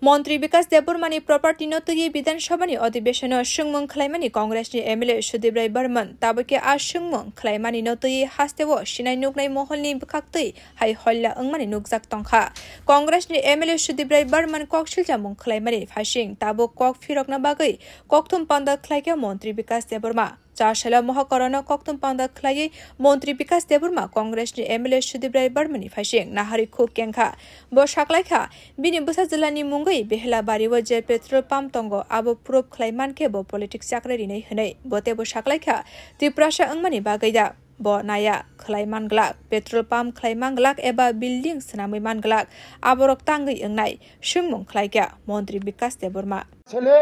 मन्त्री विकास देबबर्मानि प्रपर्टी नतुगि विधानसभानि अधिवेशन सुंगमं खलाइमानि कांग्रेसनि एमएलए सुदीप राय बर्मन ताबके आ सुंगमं खलाइमानि नतुगि हास्तेव सिनाय नुगनाय महलनि बखाक्तै हाय हल्ला अंगमानि नुगजाक तंखा कांग्रेसनि एमएलए सुदीप राय बर्मन ककसिलजा मुं खलाइमानि फासिं ताबो कक फिरकना बागै ककथुम पान्दा खलाइके मन्त्री विकास देबबर्मा चारसाला महकरन ककथुम पान्दा खलायै मन्त्री विकास देबबर्मा कांग्रेसनि एमएलए सुदीप राय बर्मननि फासिं नाहारि खुब केंखा ब साकलाइखा बिनि बुसा जिल्लानि मुंगै बेहलाबारि व जे पेट्रोल पाम्प तंगो आबो प्रुफ खलाइमानके ब पलिटिक्स जाक्रेरिनै हनै बतेबो साकलाइखा त्रिपुरासा अंगमानि बागैदा ब नाया खलाइमानग्लाक पेट्रोल पाम्प खलाइमानग्लाक एबा बिल्डिं सनामै मानग्लाक आबरक तांगै अंगनाय सुंगमं खलाइका मन्त्री विकास देबबर्मा ছেলে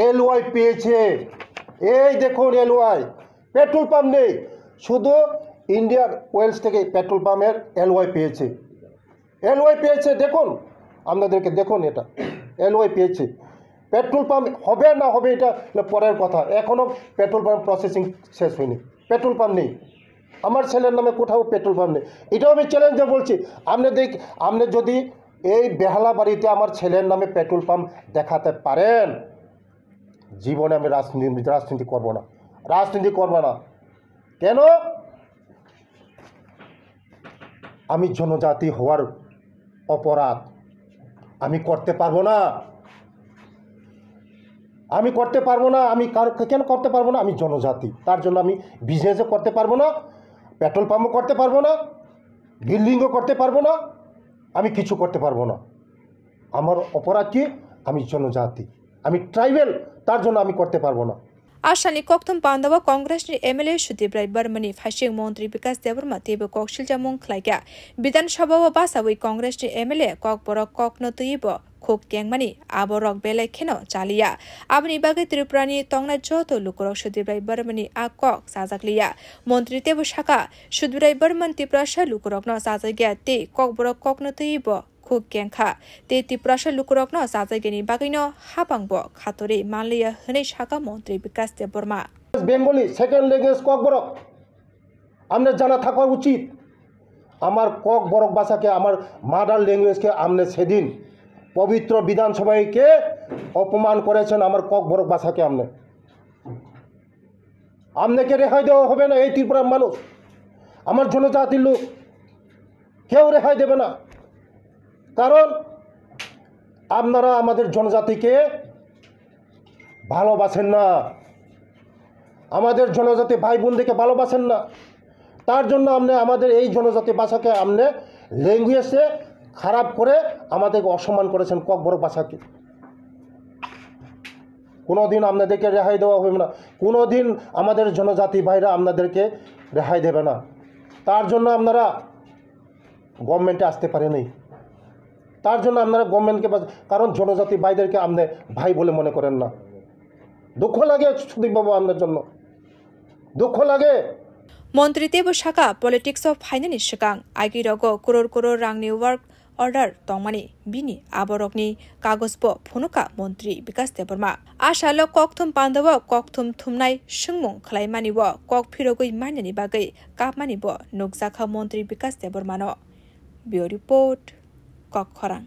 এলওয়াই পেয়েছে এই দেখুন এলওয়াই পেট্রোল পাম্প নেই শুধু ইন্ডিয়ান ওয়েলস থেকে পেট্রোল পাম্পের এলওয়াই পেয়েছে দেখুন আপনাদেরকে দেখুন এটা এলওয়াই পেয়েছে পেট্রোল পাম্প হবে না হবে এটা পরের কথা এখনো পেট্রোল পাম্প প্রসেসিং শেষ হয়নি পেট্রোল পাম্প নেই আমার ছেলের নামে কোথাও পেট্রোল পাম্প নেই এটাও আমি চ্যালেঞ্জে বলছি আপনি যদি এই বেহালাবাড়িতে আমার ছেলের নামে পেট্রোল পাম্প দেখাতে পারেন জীবনে আমি রাজনীতি করব না কেন আমি জনজাতি হওয়ার অপরাধ আমি করতে পারবো না আমি কেন করতে পারবো না আমি জনজাতি তার জন্য আমি বিজনেসও করতে পারবো না পেট্রোল পাম্পও করতে পারবো না বিল্ডিংও করতে পারবো না আমি কিছু করতে পারবো না আমার অপরাধ কি আমি জনজাতি আমি ট্রাইবেল তার জন্য আমি করতে পারবো না आशानि ककथुम पान्दावा कांग्रेसनि एमएलए सुदीप राय बर्मनि फासिं मन्त्री विकास देबबर्मा तेबो ककसिलजा मुं खलाइका विधानसभा व बासावै कांग्रेसनि एमएलए कक बरक कक नतुइब खुब केंगमानि आबरक बेले खेनो चालिया आबनि बागै त्रिपुरानि तंगना जतो लुकुरक सुदीप राय बर्मनि आ कक साजाकलिया मन्त्री तेबो शाखा सुदीप राय बर्मन त्रिपुरासा लुकुरक न साजागिया ते कक बरक कक नतुइब खुब केंखा ते त्रिपुरासा लुकुरकनो साजायगेनि बागैनो हाबांब खातरे मानलिया हनै शाखा मन्त्री Vikas Debbarma Bengali second language Kok Borok আমনে জানা থাকা উচিত আমার কক বরক ভাষাকে আমার মাদার ল্যাঙ্গুয়েজকে আমনে সেদিন পবিত্র বিধানসভাকে অপমান করেছেন আমার কক বরক ভাষাকে আমনেকে রেহাই দেওয়া হবে না এই ত্রিপুরার মানুষ আমার জনজাতির লোক কেউ রেহাই দেবে না কারণ আপনারা আমাদের জনজাতিকে ভালোবাসেন না আমাদের জনজাতি ভাই বোনদেরকে ভালোবাসেন না তার জন্য আপনি আমাদের এই জনজাতি ভাষাকে আপনি ল্যাঙ্গুয়েজে খারাপ করে আমাদেরকে অসম্মান করেছেন কক বড় ভাষাকে কোনোদিন আপনাদেরকে রেহাই দেওয়া হবে না কোনোদিন আমাদের জনজাতি ভাইরা আপনাদেরকে রেহাই দেবে না তার জন্য আপনারা গভর্নমেন্টে আসতে পারেননি তার জন্য আপনারা গভর্নমেন্টকে কারণ জনজাতি ভাইদেরকে আপনি ভাই বলে মনে করেন না দুঃখ লাগে সুদীপ বাবু আপনার জন্য দুঃখ লাগে मन्त्री तेबो शाखा पलिटिक्स अफ फाइनानि सिगां आगिरगो करोड़ रांनि वर्क अर्डार तंमानि बिनि आबरकनि कागजबो फनुका मन्त्री विकास देबबर्मा आशाल ककथुम पान्दाव ककथुम थुमनाय सुंगमं खलाइमानिब कक फिरगै मानिनि बागै कापमानिब नुगजाखा मन्त्री विकास देबबर्मानो ब्युरो रिपोर्ट कक खरां।